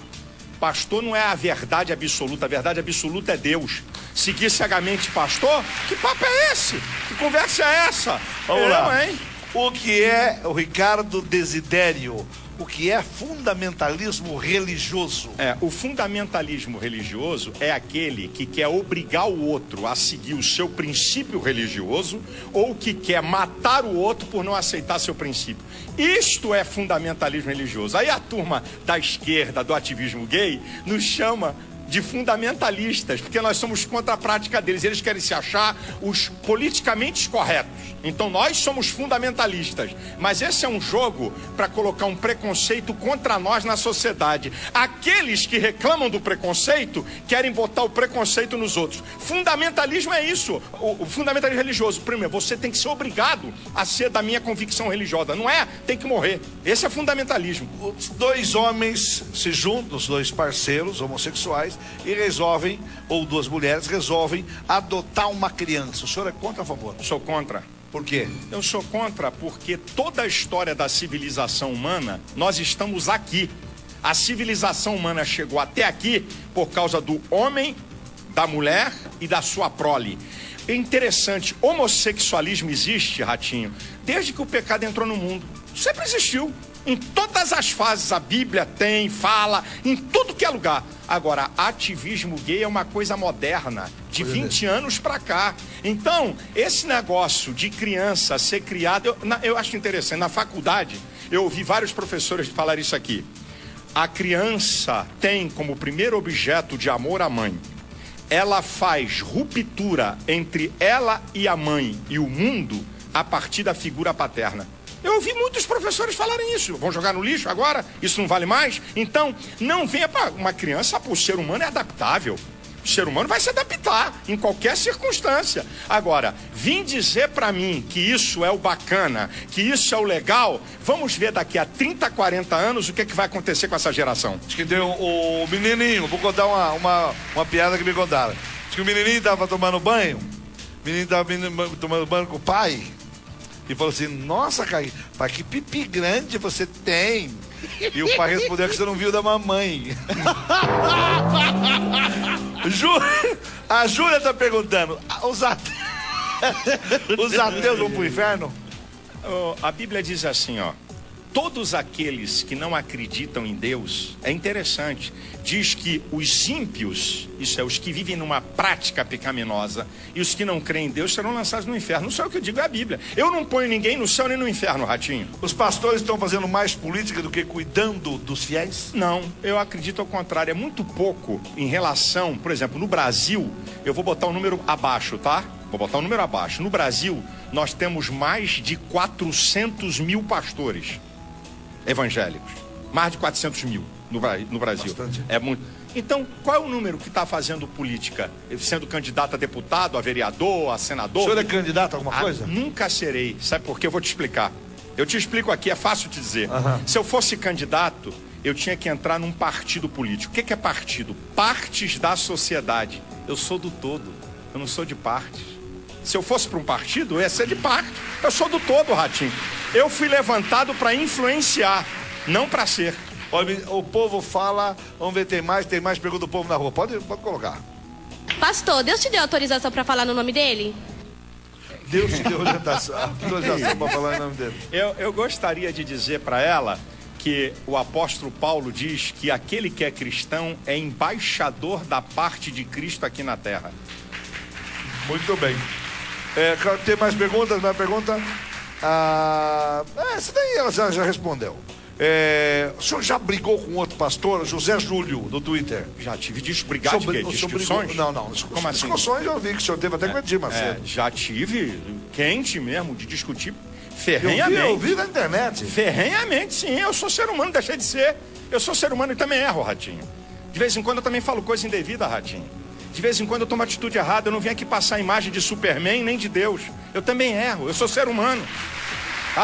Pastor não é a verdade absoluta é Deus. Seguir cegamente pastor? Que papo é esse? Que conversa é essa? Vamos lá. Hein? O que é o Ricardo Desidério? O que é fundamentalismo religioso? O fundamentalismo religioso é aquele que quer obrigar o outro a seguir o seu princípio religioso ou que quer matar o outro por não aceitar seu princípio. Isto é fundamentalismo religioso. Aí a turma da esquerda, do ativismo gay, nos chama de fundamentalistas, porque nós somos contra a prática deles. Eles querem se achar os politicamente corretos. Então nós somos fundamentalistas. Mas esse é um jogo para colocar um preconceito contra nós na sociedade. Aqueles que reclamam do preconceito querem botar o preconceito nos outros. Fundamentalismo é isso. O fundamentalismo religioso. Primeiro, você tem que ser obrigado a ser da minha convicção religiosa. Não é? Tem que morrer. Esse é fundamentalismo. Os dois homens se juntam, os dois parceiros homossexuais, e resolvem, ou duas mulheres resolvem adotar uma criança. O senhor é contra ou a favor? Sou contra. Por quê? Eu sou contra porque toda a história da civilização humana, nós estamos aqui. A civilização humana chegou até aqui por causa do homem, da mulher e da sua prole. É interessante, homossexualismo existe, Ratinho, desde que o pecado entrou no mundo. Sempre existiu. Em todas as fases a Bíblia tem, fala, em tudo que é lugar. Agora, ativismo gay é uma coisa moderna, de 20 anos pra cá. Então, esse negócio de criança ser criada, eu acho interessante. Na faculdade, eu ouvi vários professores falar isso aqui. A criança tem como primeiro objeto de amor a mãe. Ela faz ruptura entre ela e a mãe e o mundo a partir da figura paterna. Eu ouvi muitos professores falarem isso. Vão jogar no lixo agora? Isso não vale mais? Então, não venha para uma criança, o ser humano é adaptável. O ser humano vai se adaptar em qualquer circunstância. Agora, vim dizer para mim que isso é o bacana, que isso é o legal, vamos ver daqui a 30, 40 anos o que vai acontecer com essa geração. Acho que deu o menininho, vou contar uma piada que me contaram. Acho que o menininho estava tomando banho, o menino estava tomando banho com o pai, e falou assim, nossa, pai, que pipi grande você tem. E o pai respondeu que você não viu da mamãe. A Júlia tá perguntando, os ateus vão pro inferno? A Bíblia diz assim, ó, todos aqueles que não acreditam em Deus, é interessante, diz que os ímpios, isso é, os que vivem numa prática pecaminosa, e os que não creem em Deus serão lançados no inferno. Não sou eu que digo, é a Bíblia. Eu não ponho ninguém no céu nem no inferno, Ratinho. Os pastores estão fazendo mais política do que cuidando dos fiéis? Não, eu acredito ao contrário, é muito pouco em relação, por exemplo, no Brasil, eu vou botar um número abaixo, tá? Vou botar um número abaixo. No Brasil, nós temos mais de 400 mil pastores evangélicos. Mais de 400 mil no Brasil. Bastante. É muito. Então, qual é o número que está fazendo política? Sendo candidato a deputado, a vereador, a senador? O senhor é candidato a alguma coisa? Nunca serei. Sabe por quê? Eu vou te explicar. Eu te explico aqui, é fácil te dizer. Se eu fosse candidato, eu tinha que entrar num partido político. O que é partido? Partes da sociedade. Eu sou do todo. Eu não sou de partes. Se eu fosse para um partido, eu ia ser de parte. Eu sou do todo, Ratinho. Eu fui levantado para influenciar, não para ser. Olha, o povo fala, vamos ver, tem mais pergunta do povo na rua. Pode colocar. Pastor, Deus te deu autorização para falar no nome dele? Deus te deu autorização para falar no nome dele. Eu gostaria de dizer para ela que o apóstolo Paulo diz que aquele que é cristão é embaixador da parte de Cristo aqui na terra. Muito bem. Tem mais perguntas? Mais pergunta? Essa daí ela já respondeu. O senhor já brigou com outro pastor, José Júlio, no Twitter? Já tive brigar de quê? Discussões? Não. Como assim? Discussões eu vi que o senhor teve até com o Edir Macedo. Já tive, quente mesmo, de discutir ferrenhamente. Eu vi na internet. Ferrenhamente, sim. Eu sou ser humano, deixei de ser. Eu sou ser humano e também erro, Ratinho. De vez em quando eu também falo coisa indevida, Ratinho. De vez em quando eu tomo atitude errada. Eu não vim aqui passar a imagem de Superman nem de Deus. Eu também erro. Eu sou ser humano.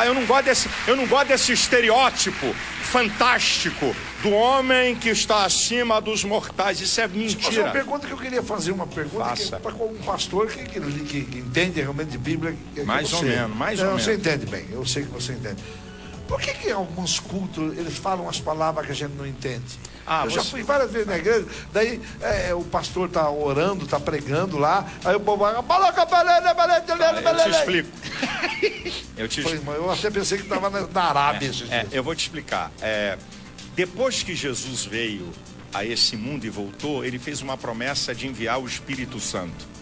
Eu não gosto desse estereótipo fantástico do homem que está acima dos mortais. Isso é mentira. Uma pergunta que eu queria fazer, uma pergunta para um pastor que entende realmente de Bíblia. Mais ou menos. Você entende bem, eu sei que você entende. Por que em alguns cultos eles falam as palavras que a gente não entende? Eu já fui várias vezes na igreja, daí o pastor está orando, está pregando lá, aí o povo vai... Eu te explico. Eu até pensei que estava na Arábia. Eu vou te explicar. Depois que Jesus veio a esse mundo e voltou, ele fez uma promessa de enviar o Espírito Santo.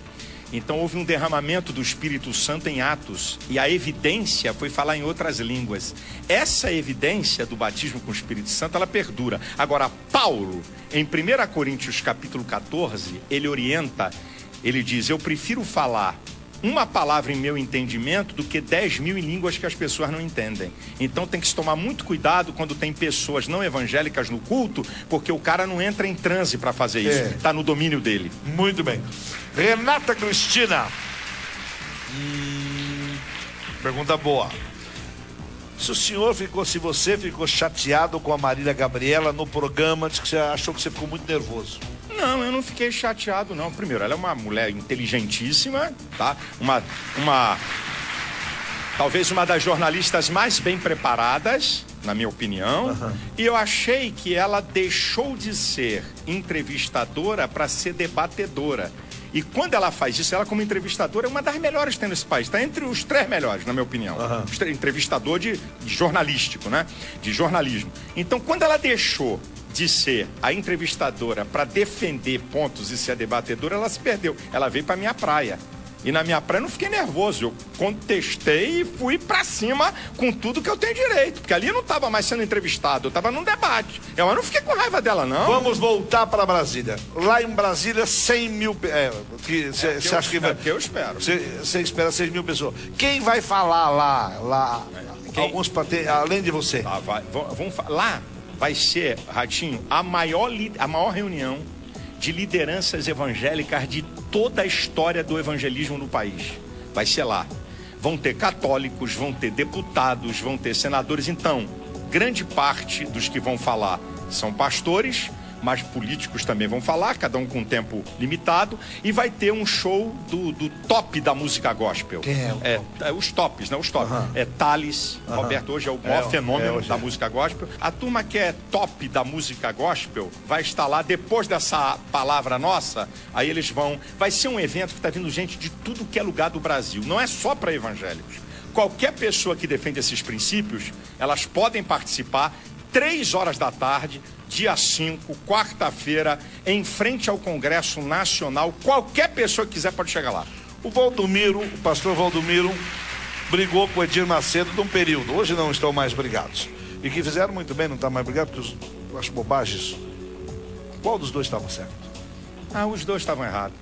Então houve um derramamento do Espírito Santo em Atos, e a evidência foi falar em outras línguas. Essa evidência do batismo com o Espírito Santo, ela perdura. Agora, Paulo, em 1 Coríntios capítulo 14, ele orienta, ele diz, eu prefiro falar uma palavra em meu entendimento do que 10 mil em línguas que as pessoas não entendem. Então tem que se tomar muito cuidado quando tem pessoas não evangélicas no culto, porque o cara não entra em transe para fazer isso, está no domínio dele. Muito bem. Renata Cristina, pergunta boa. Se você ficou chateado com a Marília Gabriela no programa, diz que você achou que você ficou muito nervoso. Não, eu não fiquei chateado, não. Primeiro, ela é uma mulher inteligentíssima, tá? Talvez uma das jornalistas mais bem preparadas, na minha opinião. E eu achei que ela deixou de ser entrevistadora para ser debatedora. E quando ela faz isso, ela como entrevistadora é uma das melhores que tem nesse país. Está entre os 3 melhores, na minha opinião. Entrevistador de jornalístico, né? De jornalismo. Então, quando ela deixou de ser a entrevistadora para defender pontos e ser a debatedora, ela se perdeu. Ela veio para minha praia. E na minha praia eu não fiquei nervoso. Eu contestei e fui para cima com tudo que eu tenho direito. Porque ali eu não estava mais sendo entrevistado, eu estava num debate. Eu não fiquei com raiva dela, não. Vamos voltar para Brasília. Lá em Brasília, 100 mil... Você acha que... que eu espero. Você espera 6 mil pessoas. Quem vai falar lá? Alguns além de você. Lá vai ser, Ratinho, a maior reunião de lideranças evangélicas de toda a história do evangelismo no país. Vai ser lá. Vão ter católicos, vão ter deputados, vão ter senadores. Então, grande parte dos que vão falar são pastores, mas políticos também vão falar, cada um com um tempo limitado, e vai ter um show do top da música gospel. Quem é o os tops, né? Os tops. É Thales, Roberto hoje é o maior fenômeno da música gospel. A turma que é top da música gospel vai estar lá depois dessa palavra nossa, aí eles vão... Vai ser um evento que está vindo gente de tudo que é lugar do Brasil, não é só para evangélicos. Qualquer pessoa que defende esses princípios, elas podem participar 3 horas da tarde, dia 5, quarta-feira, em frente ao Congresso Nacional. Qualquer pessoa que quiser pode chegar lá. O Valdomiro, o pastor Valdomiro, brigou com o Edir Macedo de um período. Hoje não estão mais brigados. E que fizeram muito bem não estar mais brigados, porque eu acho bobagens. Qual dos dois estava certo? Os dois estavam errados.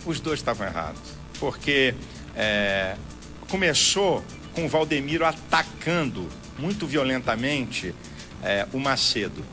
Os dois estavam errados. Porque começou com o Valdemiro atacando muito violentamente o Macedo.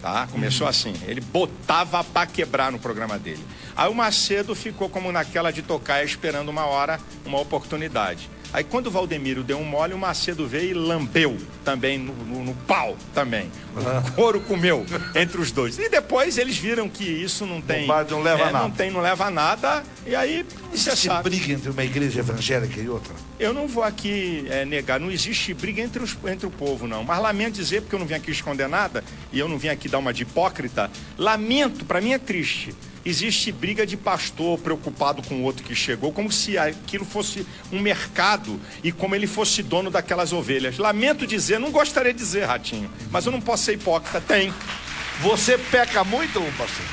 Tá? Começou assim, ele botava pra quebrar no programa dele. Aí o Macedo ficou como naquela de tocar esperando uma hora, uma oportunidade. Aí quando o Valdemiro deu um mole, o Macedo veio e lambeu também no pau também. O couro comeu entre os dois. E depois eles viram que isso não tem... Não leva a nada. Não leva a nada. E aí, você sabe. Briga entre uma igreja evangélica e outra? Eu não vou aqui negar, não existe briga entre o povo, não. Mas lamento dizer, porque eu não vim aqui esconder nada, e eu não vim aqui dar uma de hipócrita, lamento, para mim é triste. Existe briga de pastor preocupado com o outro que chegou, como se aquilo fosse um mercado e como ele fosse dono daquelas ovelhas. Lamento dizer, não gostaria de dizer, Ratinho, mas eu não posso ser hipócrita. Tem. Você peca muito, pastor?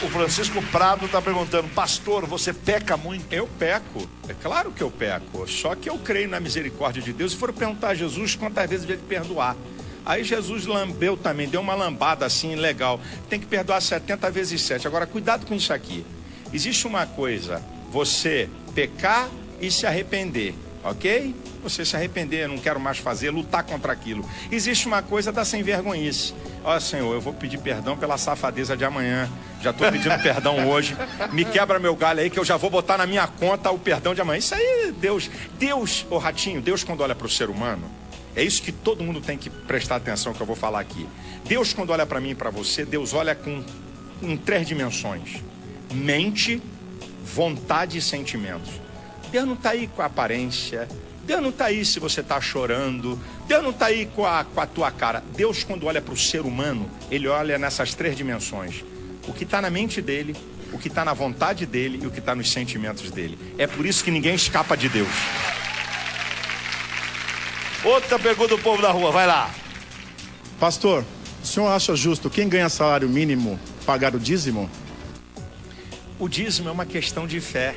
O Francisco Prado está perguntando, pastor, você peca muito? Eu peco, é claro que eu peco, só que eu creio na misericórdia de Deus. E foram perguntar a Jesus quantas vezes ele perdoar. Aí Jesus lambeu também, deu uma lambada assim, legal. Tem que perdoar 70 vezes 7. Agora, cuidado com isso aqui. Existe uma coisa, você pecar e se arrepender, ok? Você se arrepender, não quero mais fazer, lutar contra aquilo. Existe uma coisa da sem vergonhice. Ó, Senhor, eu vou pedir perdão pela safadeza de amanhã. Já estou pedindo perdão hoje. Me quebra meu galho aí que eu já vou botar na minha conta o perdão de amanhã. Isso aí, Deus, ô Ratinho, Deus quando olha para o ser humano, é isso que todo mundo tem que prestar atenção que eu vou falar aqui. Deus, quando olha para mim e para você, Deus olha em 3 dimensões: mente, vontade e sentimentos. Deus não está aí com a aparência. Deus não está aí se você está chorando. Deus não está aí com a tua cara. Deus, quando olha para o ser humano, ele olha nessas 3 dimensões: o que está na mente dele, o que está na vontade dele e o que está nos sentimentos dele. É por isso que ninguém escapa de Deus. Outra pergunta do povo da rua, vai lá. Pastor, o senhor acha justo quem ganha salário mínimo pagar o dízimo? O dízimo é uma questão de fé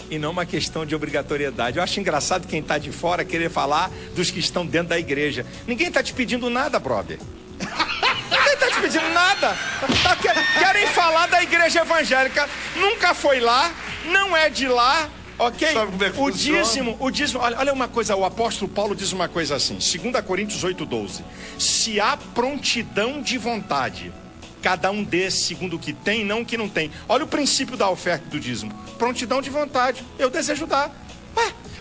e não uma questão de obrigatoriedade. Eu acho engraçado quem está de fora querer falar dos que estão dentro da igreja. Ninguém está te pedindo nada, brother. Ninguém está te pedindo nada. Querem falar da igreja evangélica. Nunca foi lá, não é de lá. Ok? O dízimo, olha uma coisa, o apóstolo Paulo diz uma coisa assim, 2 Coríntios 8:12. Se há prontidão de vontade, cada um dê segundo o que tem, não o que não tem. Olha o princípio da oferta do dízimo. Prontidão de vontade, eu desejo dar.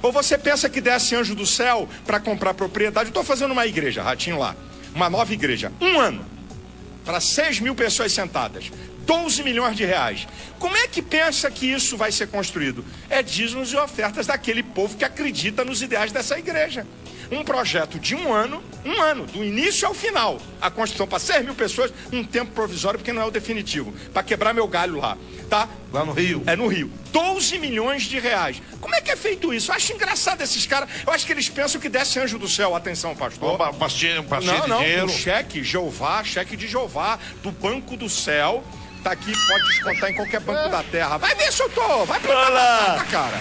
Ou você pensa que desce anjo do céu para comprar propriedade? Eu estou fazendo uma igreja, Ratinho, lá, uma nova igreja, 1 ano, para 6.000 pessoas sentadas, 12 milhões de reais. Como é que pensa que isso vai ser construído? É dízimos e ofertas daquele povo que acredita nos ideais dessa igreja. Um projeto de 1 ano, do início ao final. A construção para 6.000 pessoas, um tempo provisório, porque não é o definitivo. Para quebrar meu galho lá, tá? Lá no Rio. É no Rio. 12 milhões de reais. Como é que é feito isso? Eu acho engraçado esses caras. Eu acho que eles pensam que desce anjo do céu. Atenção, pastor. Pastinha de não, dinheiro. Um cheque de Jeová, do banco do céu. Tá aqui, pode descontar em qualquer banco da terra. Vai ver se eu tô. Vai pra lá, cara.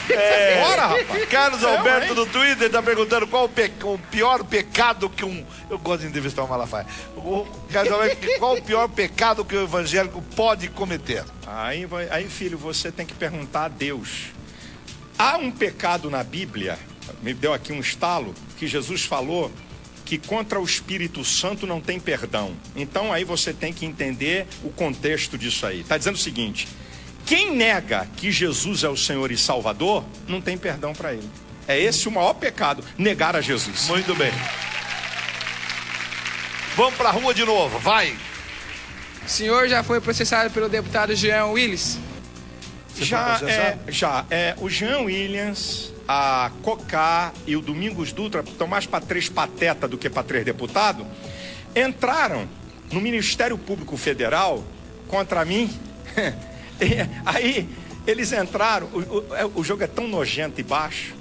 Bora, rapaz. Carlos Alberto do Twitter tá perguntando qual o pior pecado que eu gosto de entrevistar o Malafaia. Carlos Alberto, qual o pior pecado que o evangélico pode cometer? Aí, filho, você tem que perguntar a Deus. Há um pecado na Bíblia, me deu aqui um estalo, que Jesus falou que contra o Espírito Santo não tem perdão. Então aí você tem que entender o contexto disso aí. Está dizendo o seguinte: quem nega que Jesus é o Senhor e Salvador, não tem perdão para ele. É esse o maior pecado, negar a Jesus. Muito bem. Vamos para a rua de novo, vai. O senhor já foi processado pelo deputado Jean Willis? O Jean Williams, a Cocá e o Domingos Dutra, estão mais para 3 patetas do que para 3 deputados, entraram no Ministério Público Federal contra mim. Aí eles entraram, o jogo é tão nojento e baixo,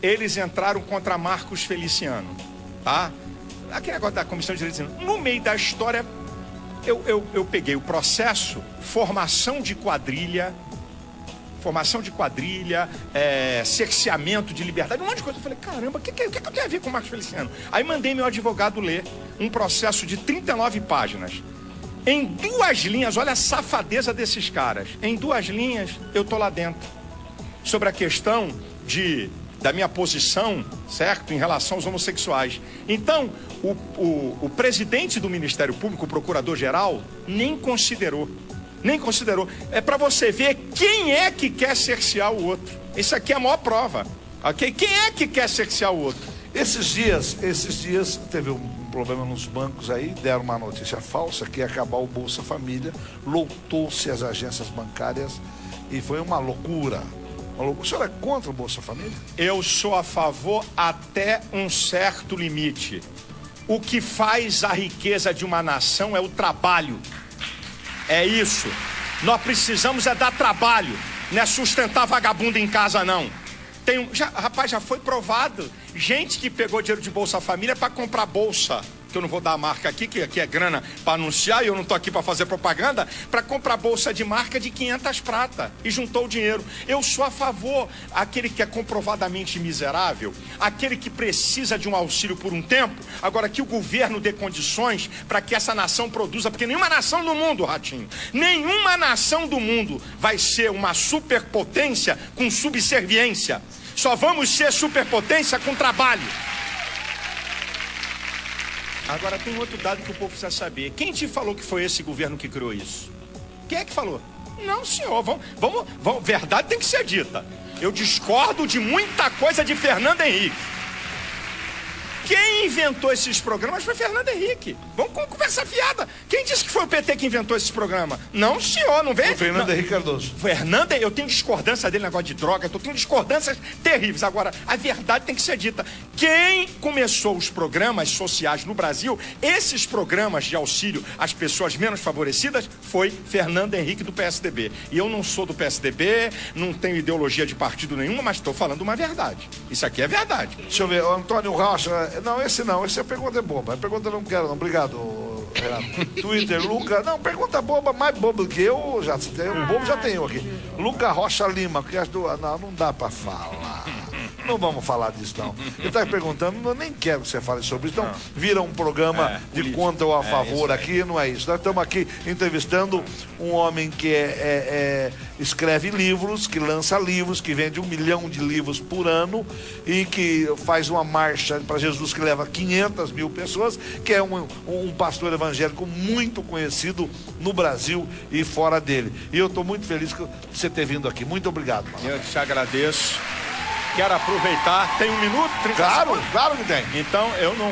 eles entraram contra Marcos Feliciano, tá? Aquele negócio da Comissão de Direitos Humanos. No meio da história, eu peguei o processo, formação de quadrilha, cerceamento de liberdade, um monte de coisa. Eu falei, caramba, o que eu tenho a ver com o Marcos Feliciano? Aí mandei meu advogado ler um processo de 39 páginas. Em 2 linhas, olha a safadeza desses caras. Em 2 linhas, eu tô lá dentro. Sobre a questão da minha posição, certo, em relação aos homossexuais. Então, o presidente do Ministério Público, o procurador-geral, nem considerou. É para você ver quem é que quer cercear o outro. Isso aqui é a maior prova, ok? Quem é que quer cercear o outro? Esses dias teve um problema nos bancos aí, deram uma notícia falsa que ia acabar o Bolsa Família, lotou-se as agências bancárias e foi uma loucura. O senhor é contra o Bolsa Família? Eu sou a favor até um certo limite. O que faz a riqueza de uma nação é o trabalho. É isso. Nós precisamos dar trabalho. Não é sustentar vagabundo em casa, não. Rapaz, já foi provado. Gente que pegou dinheiro de Bolsa Família para comprar bolsa. Que eu não vou dar a marca aqui, que aqui é grana para anunciar, e eu não tô aqui para fazer propaganda, para comprar bolsa de marca de 500 prata e juntou o dinheiro. Eu sou a favor, aquele que é comprovadamente miserável, aquele que precisa de um auxílio por um tempo, agora que o governo dê condições para que essa nação produza, porque nenhuma nação do mundo, Ratinho, nenhuma nação do mundo vai ser uma superpotência com subserviência. Só vamos ser superpotência com trabalho. Agora tem outro dado que o povo precisa saber. Quem te falou que foi esse governo que criou isso? Quem é que falou? Não, senhor, vamos, verdade tem que ser dita. Eu discordo de muita coisa de Fernando Henrique. Quem inventou esses programas foi Fernando Henrique. Vamos conversar fiada. Quem disse que foi o PT que inventou esses programas? Não, senhor, não vem? O Fernando Henrique Cardoso. Fernando, eu tenho discordância dele, negócio de droga, eu tenho discordâncias terríveis. Agora, a verdade tem que ser dita. Quem começou os programas sociais no Brasil, esses programas de auxílio às pessoas menos favorecidas, foi Fernando Henrique do PSDB. E eu não sou do PSDB, não tenho ideologia de partido nenhuma, mas estou falando uma verdade. Isso aqui é verdade. Deixa eu ver, o Antônio Rocha. Não, essa a pergunta é boba. A pergunta eu não quero, não. Obrigado, Renato. Twitter, Luca. Não, pergunta boba, mais boba do que eu. O bobo já tenho aqui. Luca Rocha Lima, que as duas. Não dá pra falar. Não vamos falar disso, não. Ele está perguntando, eu nem quero que você fale sobre isso. Então, vira um programa de contra ou a favor aqui, não é isso. Nós estamos aqui entrevistando um homem que escreve livros, que lança livros, que vende 1 milhão de livros por ano e que faz uma marcha para Jesus que leva 500 mil pessoas, que é um pastor evangélico muito conhecido no Brasil e fora dele. E eu estou muito feliz de você ter vindo aqui. Muito obrigado, mano. Eu te agradeço. Quero aproveitar, tem 1 minuto, 30 segundos? Claro que tem. Então eu não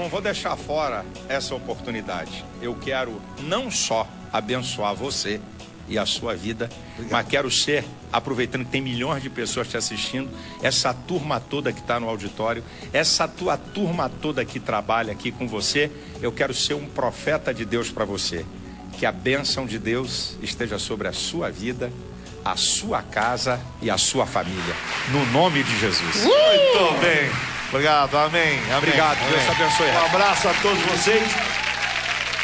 vou deixar fora essa oportunidade. Eu quero não só abençoar você e a sua vida, mas quero ser, aproveitando que tem milhões de pessoas te assistindo, essa turma toda que está no auditório, essa tua turma toda que trabalha aqui com você, eu quero ser um profeta de Deus para você. Que a bênção de Deus esteja sobre a sua vida, a sua casa e a sua família. No nome de Jesus. Muito bem. Obrigado, amém. Obrigado, amém. Deus te abençoe. Um abraço a todos vocês.